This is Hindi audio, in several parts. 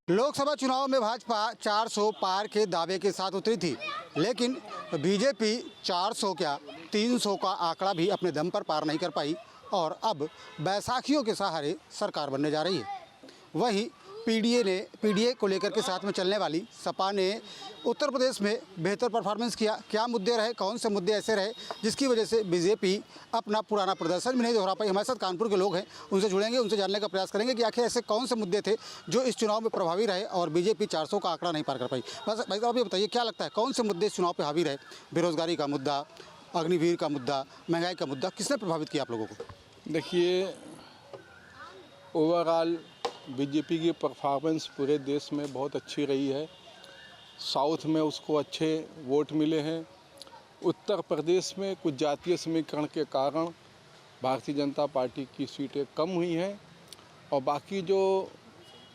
लोकसभा चुनाव में भाजपा 400 पार के दावे के साथ उतरी थी, लेकिन बीजेपी 400 क्या 300 का आंकड़ा भी अपने दम पर पार नहीं कर पाई और अब बैसाखियों के सहारे सरकार बनने जा रही है। वहीं पीडीए को लेकर के साथ में चलने वाली सपा ने उत्तर प्रदेश में बेहतर परफॉर्मेंस किया। क्या मुद्दे रहे, कौन से मुद्दे ऐसे रहे जिसकी वजह से बीजेपी अपना पुराना प्रदर्शन भी नहीं दोहरा पाई। हमारे साथ कानपुर के लोग हैं, उनसे जुड़ेंगे, उनसे जानने का प्रयास करेंगे कि आखिर ऐसे कौन से मुद्दे थे जो इस चुनाव में प्रभावी रहे और बीजेपी 400 का आंकड़ा नहीं पार कर पाई। बस भाई साहब ये बताइए, क्या लगता है कौन से मुद्दे इस चुनाव पर हावी रहे? बेरोजगारी का मुद्दा, अग्निवीर का मुद्दा, महंगाई का मुद्दा, किसने प्रभावित किया आप लोगों को? देखिए, ओवरऑल बीजेपी की परफॉर्मेंस पूरे देश में बहुत अच्छी रही है। साउथ में उसको अच्छे वोट मिले हैं। उत्तर प्रदेश में कुछ जातीय समीकरण के कारण भारतीय जनता पार्टी की सीटें कम हुई हैं और बाकी जो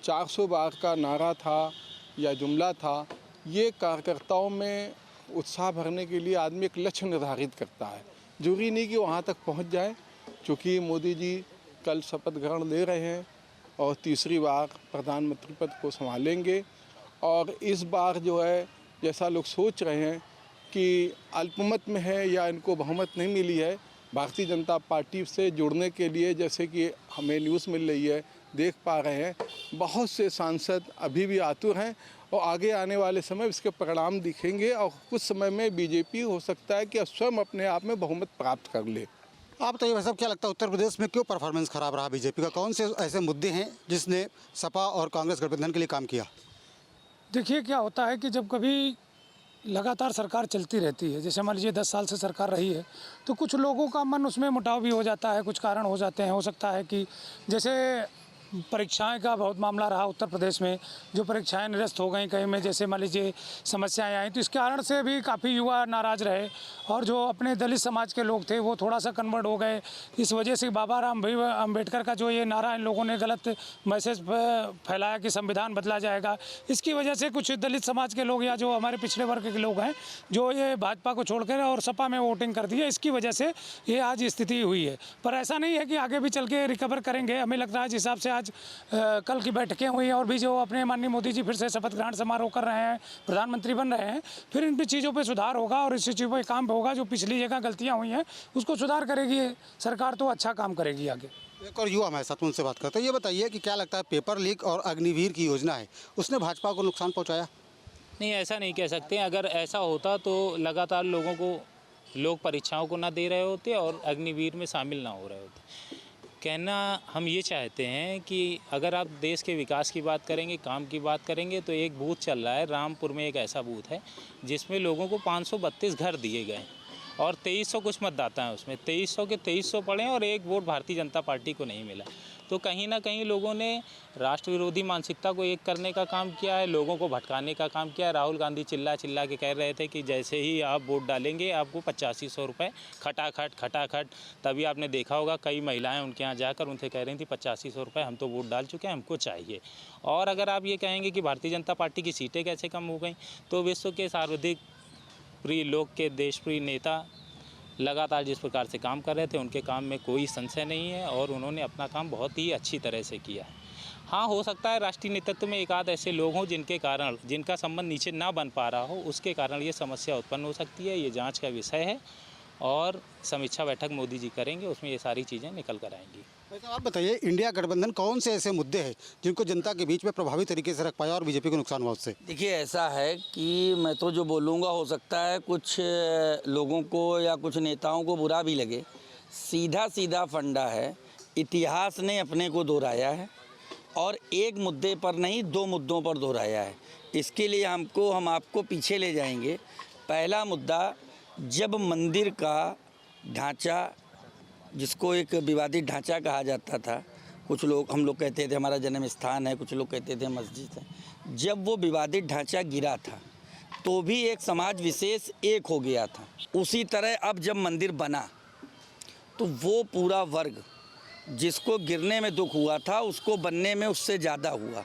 400 पार का नारा था या जुमला था, ये कार्यकर्ताओं में उत्साह भरने के लिए आदमी एक लक्ष्य निर्धारित करता है। जरूरी नहीं कि वहाँ तक पहुँच जाए, क्योंकि मोदी जी कल शपथ ग्रहण ले रहे हैं और तीसरी बार प्रधानमंत्री पद को संभालेंगे। और इस बार जो है, जैसा लोग सोच रहे हैं कि अल्पमत में है या इनको बहुमत नहीं मिली है, भारतीय जनता पार्टी से जुड़ने के लिए, जैसे कि हमें न्यूज़ मिल रही है, देख पा रहे हैं, बहुत से सांसद अभी भी आतुर हैं और आगे आने वाले समय इसके परिणाम दिखेंगे और कुछ समय में बीजेपी हो सकता है कि स्वयं अपने आप में बहुमत प्राप्त कर ले। आप बताइए भाई साहब, क्या लगता है उत्तर प्रदेश में क्यों परफॉर्मेंस खराब रहा बीजेपी का? कौन से ऐसे मुद्दे हैं जिसने सपा और कांग्रेस गठबंधन के लिए काम किया? देखिए, क्या होता है कि जब कभी लगातार सरकार चलती रहती है, जैसे मान लीजिए 10 साल से सरकार रही है, तो कुछ लोगों का मन उसमें मुटाव भी हो जाता है, कुछ कारण हो जाते हैं। हो सकता है कि जैसे परीक्षाएं का बहुत मामला रहा उत्तर प्रदेश में, जो परीक्षाएं निरस्त हो गई कहीं में, जैसे मान लीजिए समस्याएं आई, तो इस कारण से भी काफ़ी युवा नाराज़ रहे और जो अपने दलित समाज के लोग थे वो थोड़ा सा कन्वर्ट हो गए। इस वजह से बाबा राम अम्बेडकर का जो ये नारा इन लोगों ने गलत मैसेज फैलाया कि संविधान बदला जाएगा, इसकी वजह से कुछ दलित समाज के लोग या जो हमारे पिछड़े वर्ग के लोग हैं, जो ये भाजपा को छोड़कर और सपा में वोटिंग कर दी है, इसकी वजह से ये आज स्थिति हुई है। पर ऐसा नहीं है कि आगे भी चल के रिकवर करेंगे। हमें लगता है जिस हिसाब से कल की बैठकें हुई और भी जो अपने माननीय मोदी जी फिर से शपथ ग्रहण समारोह कर रहे हैं, प्रधानमंत्री बन रहे हैं, फिर इन चीज़ों पे सुधार होगा और इस चीज़ों पे काम होगा। जो पिछली जगह गलतियां हुई हैं उसको सुधार करेगी सरकार, तो अच्छा काम करेगी आगे। एक और युवा हमारे साथ, उनसे बात करते हैं। ये बताइए कि क्या लगता है पेपर लीक और अग्निवीर की योजना है, उसने भाजपा को नुकसान पहुँचाया? नहीं, ऐसा नहीं कह सकते। अगर ऐसा होता तो लगातार लोग परीक्षाओं को ना दे रहे होते और अग्निवीर में शामिल ना हो रहे होते। कहना हम ये चाहते हैं कि अगर आप देश के विकास की बात करेंगे, काम की बात करेंगे, तो एक बूथ चल रहा है रामपुर में, एक ऐसा बूथ है जिसमें लोगों को 532 घर दिए गए और 2300 कुछ मतदाता हैं उसमें। 2300 के 2300 पड़े और एक वोट भारतीय जनता पार्टी को नहीं मिला। तो कहीं ना कहीं लोगों ने राष्ट्र विरोधी मानसिकता को एक करने का काम किया है, लोगों को भटकाने का काम किया है। राहुल गांधी चिल्ला के कह रहे थे कि जैसे ही आप वोट डालेंगे आपको 8500 रुपये खटाखट। तभी आपने देखा होगा कई महिलाएं उनके यहाँ जाकर उनसे कह रही थी 8500 रुपये, हम तो वोट डाल चुके हैं, हमको चाहिए। और अगर आप ये कहेंगे कि भारतीय जनता पार्टी की सीटें कैसे कम हो गई, तो विश्व के सर्वाधिक प्रिय लोक के देशप्रिय नेता लगातार जिस प्रकार से काम कर रहे थे, उनके काम में कोई संशय नहीं है और उन्होंने अपना काम बहुत ही अच्छी तरह से किया है। हाँ, हो सकता है राष्ट्रीय नेतृत्व में एक आध ऐसे लोग हों जिनका संबंध नीचे ना बन पा रहा हो, उसके कारण ये समस्या उत्पन्न हो सकती है। ये जांच का विषय है और समीक्षा बैठक मोदी जी करेंगे, उसमें ये सारी चीज़ें निकल कर आएंगी। तो आप बताइए, इंडिया गठबंधन कौन से ऐसे मुद्दे हैं जिनको जनता के बीच में प्रभावी तरीके से रख पाया और बीजेपी को नुकसान हुआ उससे? देखिए, ऐसा है कि मैं तो जो बोलूँगा हो सकता है कुछ लोगों को या कुछ नेताओं को बुरा भी लगे। सीधा फंडा है, इतिहास ने अपने को दोहराया है और एक मुद्दे पर नहीं 2 मुद्दों पर दोहराया है। इसके लिए हम आपको पीछे ले जाएंगे। पहला मुद्दा, जब मंदिर का ढांचा, जिसको एक विवादित ढांचा कहा जाता था, हम लोग कहते थे हमारा जन्म स्थान है, कुछ लोग कहते थे मस्जिद है, जब वो विवादित ढांचा गिरा था तो भी एक समाज विशेष एक हो गया था। उसी तरह अब जब मंदिर बना तो वो पूरा वर्ग जिसको गिरने में दुख हुआ था उसको बनने में उससे ज़्यादा हुआ,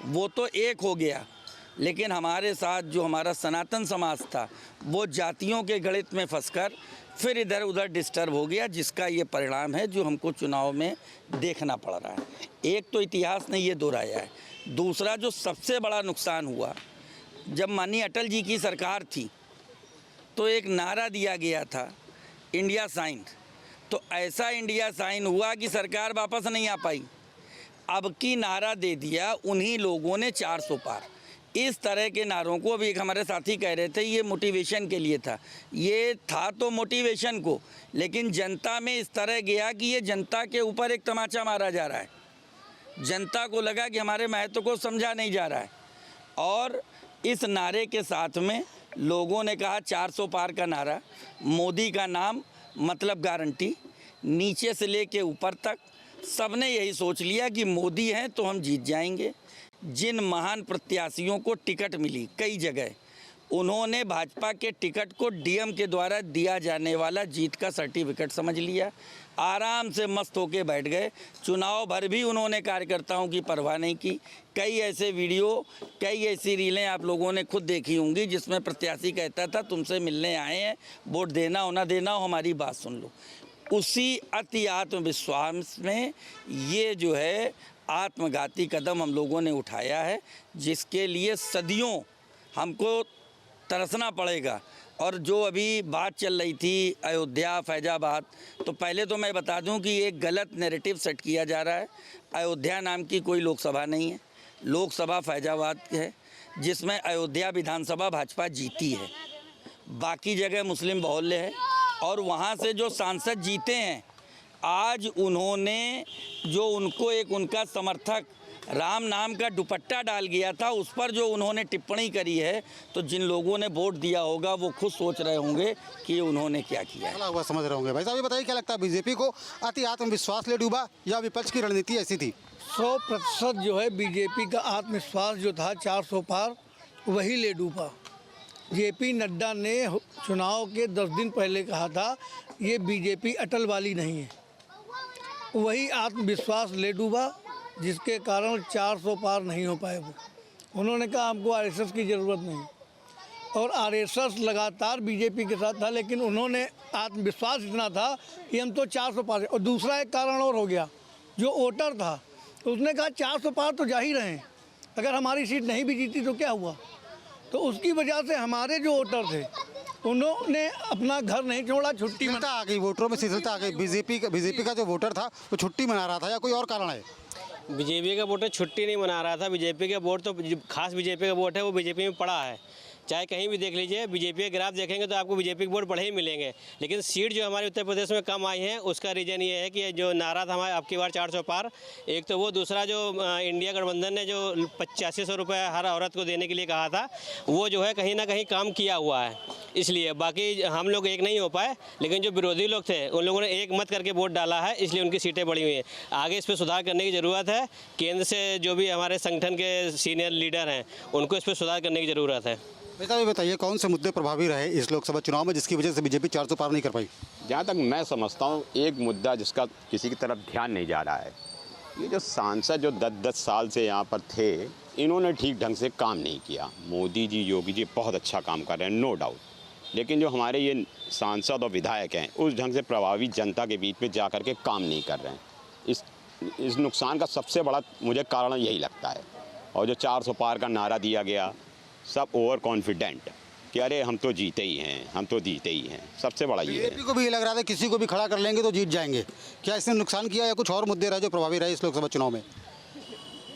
वो तो एक हो गया। लेकिन हमारे साथ जो हमारा सनातन समाज था वो जातियों के गणित में फंसकर फिर इधर उधर डिस्टर्ब हो गया, जिसका ये परिणाम है जो हमको चुनाव में देखना पड़ रहा है। एक तो इतिहास ने ये दोहराया है। दूसरा जो सबसे बड़ा नुकसान हुआ, जब माननीय अटल जी की सरकार थी तो एक नारा दिया गया था, इंडिया साइन। तो ऐसा इंडिया साइन हुआ कि सरकार वापस नहीं आ पाई। अब की नारा दे दिया उन्हीं लोगों ने 400 पार। इस तरह के नारों को अभी एक हमारे साथी कह रहे थे ये मोटिवेशन के लिए था। ये था तो मोटिवेशन को, लेकिन जनता में इस तरह गया कि ये जनता के ऊपर एक तमाचा मारा जा रहा है। जनता को लगा कि हमारे महत्व को समझा नहीं जा रहा है, और इस नारे के साथ में लोगों ने कहा 400 पार का नारा, मोदी का नाम मतलब गारंटी, नीचे से लेके ऊपर तक सबने यही सोच लिया कि मोदी हैं तो हम जीत जाएंगे। जिन महान प्रत्याशियों को टिकट मिली कई जगह, उन्होंने भाजपा के टिकट को डीएम के द्वारा दिया जाने वाला जीत का सर्टिफिकेट समझ लिया, आराम से मस्त होके बैठ गए। चुनाव भर भी उन्होंने कार्यकर्ताओं की परवाह नहीं की। कई ऐसे वीडियो, कई ऐसी रीलें आप लोगों ने खुद देखी होंगी जिसमें प्रत्याशी कहता था तुमसे मिलने आए हैं, वोट देना हो ना देना हो, हमारी बात सुन लो। उसी अति आत्मविश्वास में ये जो है आत्मघाती कदम हम लोगों ने उठाया है, जिसके लिए सदियों हमको तरसना पड़ेगा। और जो अभी बात चल रही थी अयोध्या फैजाबाद, तो पहले तो मैं बता दूं कि एक गलत नैरेटिव सेट किया जा रहा है। अयोध्या नाम की कोई लोकसभा नहीं है, लोकसभा फैजाबाद है, जिसमें अयोध्या विधानसभा भाजपा जीती है। बाकी जगह मुस्लिम बहुल्य है, और वहाँ से जो सांसद जीते हैं, आज उन्होंने जो उनको एक उनका समर्थक राम नाम का दुपट्टा डाल गया था, उस पर जो उन्होंने टिप्पणी करी है, तो जिन लोगों ने वोट दिया होगा वो खुद सोच रहे होंगे कि उन्होंने क्या किया है। चला हुआ समझ रहे होंगे। भाई साहब ये बताइए, क्या लगता है बीजेपी को अति आत्मविश्वास ले डूबा या विपक्ष की रणनीति ऐसी थी? 100% जो है बीजेपी का आत्मविश्वास जो था 400 पार, वही ले डूबा। जेपी नड्डा ने चुनाव के 10 दिन पहले कहा था ये बीजेपी अटल वाली नहीं है, वही आत्मविश्वास ले डूबा, जिसके कारण 400 पार नहीं हो पाए। वो उन्होंने कहा हमको आरएसएस की ज़रूरत नहीं, और आरएसएस लगातार बीजेपी के साथ था, लेकिन उन्होंने आत्मविश्वास इतना था कि हम तो 400 पार। और दूसरा एक कारण और हो गया, जो वोटर था उसने कहा 400 पार तो जा ही रहे हैं, अगर हमारी सीट नहीं भी जीती तो क्या हुआ। तो उसकी वजह से हमारे जो वोटर थे उन्होंने अपना घर नहीं छोड़ा, छुट्टी शिथिलता आ गई, वोटरों में शिथिलता आ गई। बीजेपी का जो वोटर था वो छुट्टी मना रहा था, या कोई और कारण है? बीजेपी का वोटर छुट्टी नहीं मना रहा था। बीजेपी का वोट तो खास बीजेपी का वोट है, वो बीजेपी में पड़ा है। चाहे कहीं भी देख लीजिए, बीजेपी के ग्राफ देखेंगे तो आपको बीजेपी के वोट बढ़े ही मिलेंगे। लेकिन सीट जो हमारे उत्तर प्रदेश में कम आई है, उसका रीज़न ये है कि जो नारा था हमारा अब की बार 400 पार, एक तो वो, दूसरा जो इंडिया गठबंधन ने जो 8500 रुपये हर औरत को देने के लिए कहा था, वो जो है कहीं ना कहीं काम किया हुआ है। इसलिए बाकी हम लोग एक नहीं हो पाए, लेकिन जो विरोधी लोग थे उन लोगों ने एक मत करके वोट डाला है, इसलिए उनकी सीटें बढ़ी हुई हैं। आगे इस पर सुधार करने की ज़रूरत है। केंद्र से जो भी हमारे संगठन के सीनियर लीडर हैं, उनको इस पर सुधार करने की ज़रूरत है। बेटा ये बताइए, कौन से मुद्दे प्रभावी रहे इस लोकसभा चुनाव में जिसकी वजह से बीजेपी 400 पार नहीं कर पाई? जहाँ तक मैं समझता हूँ, एक मुद्दा जिसका किसी की तरफ ध्यान नहीं जा रहा है, ये जो सांसद जो 10-10 साल से यहाँ पर थे, इन्होंने ठीक ढंग से काम नहीं किया। मोदी जी, योगी जी बहुत अच्छा काम कर रहे हैं, नो डाउट, लेकिन जो हमारे ये सांसद और विधायक हैं, उस ढंग से प्रभावी जनता के बीच में जा कर के काम नहीं कर रहे हैं। इस नुकसान का सबसे बड़ा मुझे कारण यही लगता है। और जो 400 पार का नारा दिया गया, सब ओवर कॉन्फिडेंट कि अरे हम तो जीते ही हैं, हम तो जीते ही हैं, सबसे बड़ा ये है। बीजेपी को भी ये लग रहा था किसी को भी खड़ा कर लेंगे तो जीत जाएंगे। क्या इसने नुकसान किया, या कुछ और मुद्दे रहे जो प्रभावी रहे इस लोकसभा चुनाव में?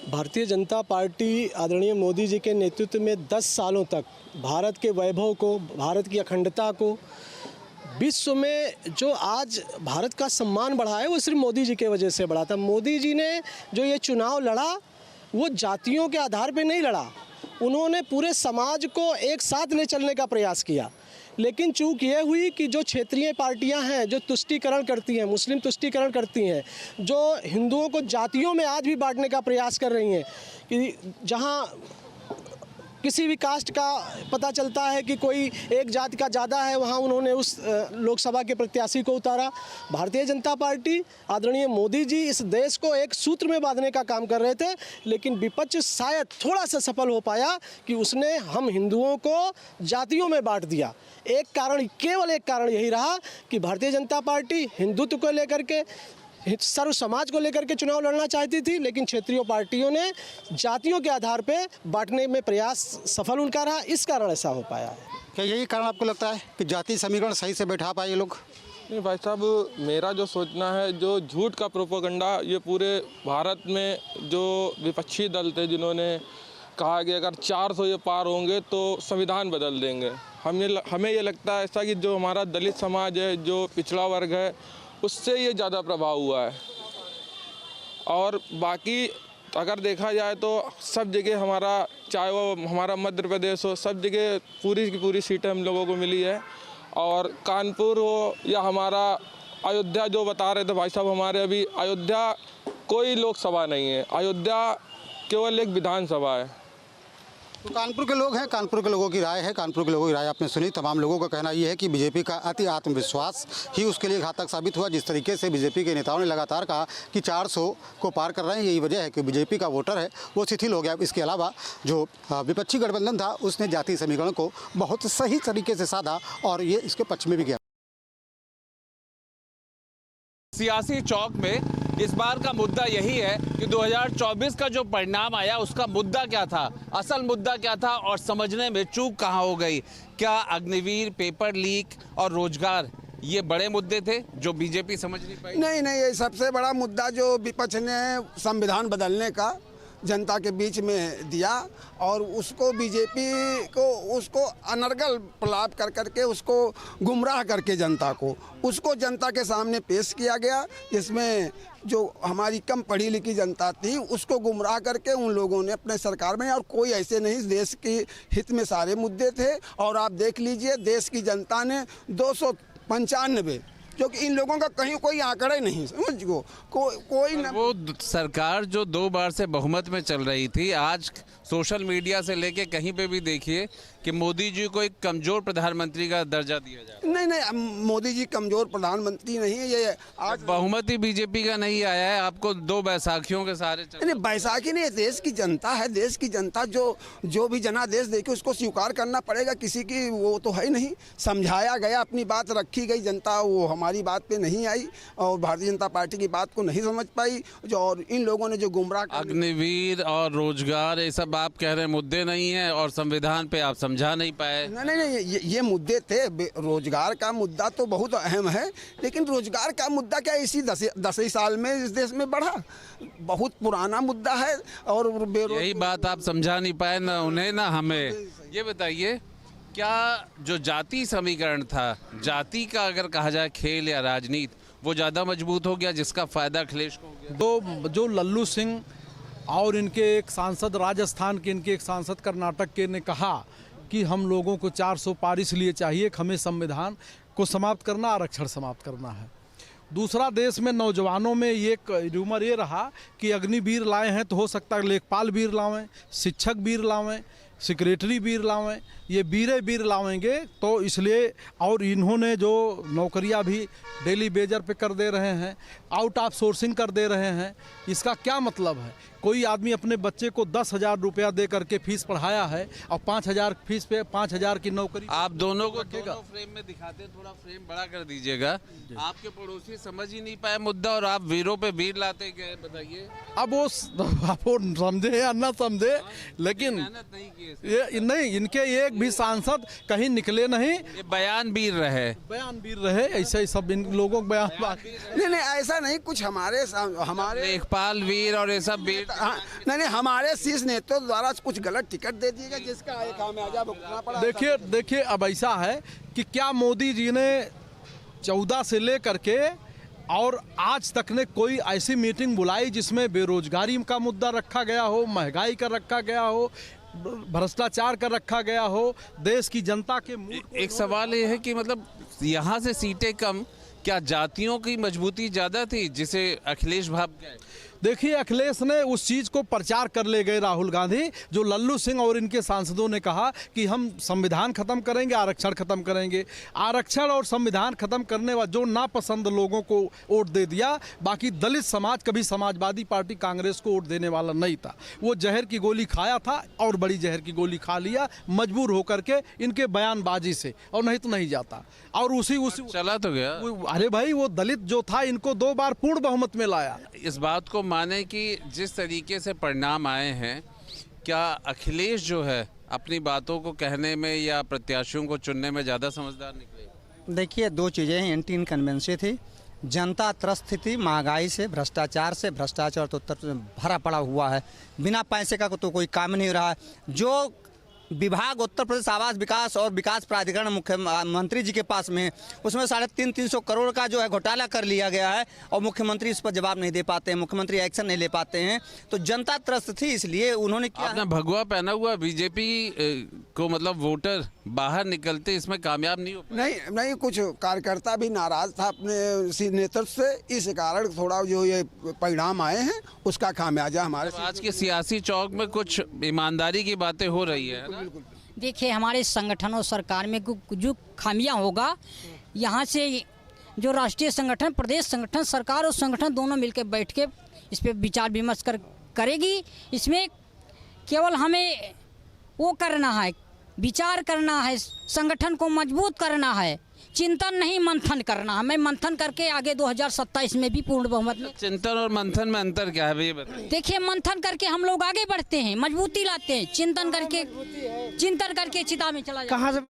भारतीय जनता पार्टी आदरणीय मोदी जी के नेतृत्व में 10 सालों तक भारत के वैभव को, भारत की अखंडता को, विश्व में जो आज भारत का सम्मान बढ़ा है, वो सिर्फ मोदी जी के वजह से बढ़ा था। मोदी जी ने जो ये चुनाव लड़ा, वो जातियों के आधार पे नहीं लड़ा, उन्होंने पूरे समाज को एक साथ ले चलने का प्रयास किया। लेकिन चूक ये हुई कि जो क्षेत्रीय पार्टियां हैं, जो तुष्टीकरण करती हैं, मुस्लिम तुष्टीकरण करती हैं, जो हिंदुओं को जातियों में आज भी बांटने का प्रयास कर रही हैं, कि जहां किसी भी कास्ट का पता चलता है कि कोई एक जाति का ज़्यादा है, वहाँ उन्होंने उस लोकसभा के प्रत्याशी को उतारा। भारतीय जनता पार्टी, आदरणीय मोदी जी इस देश को एक सूत्र में बांधने का काम कर रहे थे, लेकिन विपक्ष शायद थोड़ा सा सफल हो पाया कि उसने हम हिंदुओं को जातियों में बांट दिया। एक कारण, केवल एक कारण यही रहा कि भारतीय जनता पार्टी हिंदुत्व को लेकर के, सर्व समाज को लेकर के चुनाव लड़ना चाहती थी, लेकिन क्षेत्रीय पार्टियों ने जातियों के आधार पे बांटने में प्रयास सफल उनका रहा, इस कारण ऐसा हो पाया है। क्या यही कारण आपको लगता है कि जाति समीकरण सही से बैठा पाए ये लोग? नहीं भाई साहब, मेरा जो सोचना है, जो झूठ का प्रोपेगेंडा ये पूरे भारत में जो विपक्षी दल थे जिन्होंने कहा कि अगर 400 ये पार होंगे तो संविधान बदल देंगे, हमें ये लगता है ऐसा कि जो हमारा दलित समाज है, जो पिछड़ा वर्ग है, उससे ये ज़्यादा प्रभाव हुआ है। और बाकी अगर देखा जाए तो सब जगह हमारा, चाहे वो हमारा मध्य प्रदेश हो, सब जगह पूरी की पूरी सीटें हम लोगों को मिली है। और कानपुर हो या हमारा अयोध्या, जो बता रहे थे भाई साहब, हमारे अभी अयोध्या कोई लोकसभा नहीं है, अयोध्या केवल एक विधानसभा है। तो कानपुर के लोग हैं, कानपुर के लोगों की राय है, कानपुर के लोगों की राय आपने सुनी। तमाम लोगों का कहना ये है कि बीजेपी का अति आत्मविश्वास ही उसके लिए घातक साबित हुआ। जिस तरीके से बीजेपी के नेताओं ने लगातार कहा कि 400 को पार कर रहे हैं, यही वजह है कि बीजेपी का वोटर है वो शिथिल हो गया। इसके अलावा जो विपक्षी गठबंधन था उसने जातीय समीकरण को बहुत सही तरीके से साधा और ये इसके पक्ष में भी गया। सियासी चौक में इस बार का मुद्दा यही है कि 2024 का जो परिणाम आया उसका मुद्दा क्या था, असल मुद्दा क्या था और समझने में चूक कहाँ हो गई। क्या अग्निवीर, पेपर लीक और रोजगार ये बड़े मुद्दे थे जो बीजेपी समझ नहीं पाई? नहीं, ये सबसे बड़ा मुद्दा जो विपक्ष ने संविधान बदलने का जनता के बीच में दिया और उसको बीजेपी को उसको अनर्गल प्रलाप कर करके उसको गुमराह करके जनता को उसको जनता के सामने पेश किया गया, जिसमें जो हमारी कम पढ़ी लिखी जनता थी उसको गुमराह करके उन लोगों ने अपने सरकार में, और कोई ऐसे नहीं, देश के हित में सारे मुद्दे थे। और आप देख लीजिए देश की जनता ने 295, जो कि इन लोगों का कहीं कोई आंकड़ा ही नहीं, समझ गो कोई न... वो सरकार जो 2 बार से बहुमत में चल रही थी, आज सोशल मीडिया से लेके कहीं पे भी देखिए कि मोदी जी को एक कमजोर प्रधानमंत्री का दर्जा दिया जाए। नहीं, मोदी जी कमजोर प्रधानमंत्री नहीं है। ये आज बहुमत ही बीजेपी का नहीं आया है, आपको 2 बैसाखियों के सहारे नहीं, बैसाखी नहीं, देश की जनता है। देश की जनता जो भी जनादेश देके उसको स्वीकार करना पड़ेगा, किसी की वो तो है ही नहीं। समझाया गया, अपनी बात रखी गई, जनता वो हमारी बात पे नहीं आई और भारतीय जनता पार्टी की बात को नहीं समझ पाई। और इन लोगों ने जो गुमराह, अग्निवीर और रोजगार, ये सब आप कह रहे हैं मुद्दे नहीं है और संविधान पे आप समझा नहीं पाए। नहीं, ये मुद्दे थे। रोजगार का मुद्दा तो बहुत अहम है, लेकिन रोजगार का मुद्दा क्या इसी 10 ही साल में इस देश में बढ़ा? बहुत पुराना मुद्दा है। और यही बात आप समझा नहीं पाए, ना उन्हें ना हमें। ये बताइए, क्या जो जाति समीकरण था, जाति का अगर कहा जाए खेल या राजनीति, वो ज़्यादा मजबूत हो गया जिसका फायदा अखिलेश को हो गया? तो जो लल्लू सिंह और इनके एक सांसद राजस्थान के, इनके एक सांसद कर्नाटक के ने कहा कि हम लोगों को 400 पार इसलिए चाहिए कि हमें संविधान को समाप्त करना, आरक्षण समाप्त करना है। दूसरा, देश में नौजवानों में ये रूमर ये रहा कि अग्निवीर लाए हैं तो हो सकता है लेखपाल वीर लावें, शिक्षक वीर लावें, सेक्रेटरी वीर लावें, ये वीर लावेंगे तो इसलिए। और इन्होंने जो नौकरियां भी डेली बेजर पे कर दे रहे हैं, आउट ऑफ सोर्सिंग कर दे रहे हैं। इसका क्या मतलब है? कोई आदमी अपने बच्चे को 10,000 रुपया दे करके फीस पढ़ाया है और 5,000 फीस पे 5,000 की नौकरी। आप दोनों को दोनों फ्रेम में दिखाते हैं, थोड़ा फ्रेम बड़ा कर दीजिएगा। आपके पड़ोसी समझ ही नहीं पाए मुद्दा और आप वीरों पे वीर लाते गए, बताइए। अब वो समझे या ना समझे, लेकिन मेहनत नहीं की ये नहीं, इनके एक भी सांसद कहीं निकले नहीं। ये बयान वीर रहे, ऐसे ही सब इन लोगों को बयान। नहीं, ऐसा नहीं, कुछ हमारे लेखपाल वीर और ये सब वीर। नहीं, हमारे शीर्ष नेताओं द्वारा कुछ गलत टिकट दे दिए गए, जिसका खामियाजा भुगतना पड़ा। देखिए अब ऐसा है कि क्या मोदी जी ने 14 से लेकर के और आज तक ने कोई ऐसी मीटिंग बुलाई जिसमें बेरोजगारी का मुद्दा रखा गया हो, महंगाई का रखा गया हो, भ्रष्टाचार का रखा गया हो, देश की जनता के एक सवाल ये है कि मतलब यहाँ से सीटें कम, क्या जातियों की मजबूती ज़्यादा थी जिसे अखिलेश भाग गए? देखिए, अखिलेश ने उस चीज़ को प्रचार कर ले गए राहुल गांधी, जो लल्लू सिंह और इनके सांसदों ने कहा कि हम संविधान खत्म करेंगे, आरक्षण खत्म करेंगे। आरक्षण और संविधान खत्म करने वाले जो नापसंद लोगों को वोट दे दिया। बाकी दलित समाज कभी समाजवादी पार्टी कांग्रेस को वोट देने वाला नहीं था। वो जहर की गोली खाया था और बड़ी जहर की गोली खा लिया मजबूर होकर के इनके बयानबाजी से, और नहीं तो नहीं जाता। और उसी चला तो गया। अरे भाई, वो दलित जो था इनको 2 बार पूर्ण बहुमत में लाया। इस बात को माने कि जिस तरीके से परिणाम आए हैं, क्या अखिलेश जो है अपनी बातों को कहने में या प्रत्याशियों को चुनने में ज़्यादा समझदार निकले? देखिए, 2 चीज़ें हैं। एंटी इनकन्वेंसी थी, जनता त्रस्त थी महंगाई से, भ्रष्टाचार से। भ्रष्टाचार तो उत्तर भरा पड़ा हुआ है, बिना पैसे का तो कोई काम नहीं हो रहा है। जो विभाग उत्तर प्रदेश आवास विकास और विकास प्राधिकरण मुख्यमंत्री जी के पास में, उसमें 350-300 करोड़ का जो है घोटाला कर लिया गया है, और मुख्यमंत्री इस पर जवाब नहीं दे पाते हैं, मुख्यमंत्री एक्शन नहीं ले पाते हैं। तो जनता त्रस्त थी, इसलिए उन्होंने क्या आपने भगवा पहना हुआ बीजेपी को, मतलब वोटर बाहर निकलते इसमें कामयाब नहीं हो पाए। नहीं, कुछ कार्यकर्ता भी नाराज था अपने नेतृत्व से, इस कारण थोड़ा जो ये परिणाम आए हैं उसका खामियाजा हमारे। आज के सियासी चौक में कुछ ईमानदारी की बातें हो रही है। देखिए, हमारे संगठन और सरकार में जो खामियां होगा, यहाँ से जो राष्ट्रीय संगठन, प्रदेश संगठन, सरकार और संगठन दोनों मिलकर बैठ के इस पे विचार विमर्श करेगी। इसमें केवल हमें वो करना है, विचार करना है, संगठन को मजबूत करना है, चिंतन नहीं मंथन करना। हमें मंथन करके आगे 2027 में भी पूर्ण बहुमत में। चिंतन और मंथन में अंतर क्या है भैया बताइए? देखिए, मंथन करके हम लोग आगे बढ़ते हैं, मजबूती लाते हैं, चिंतन करके चिता में चला जाता है।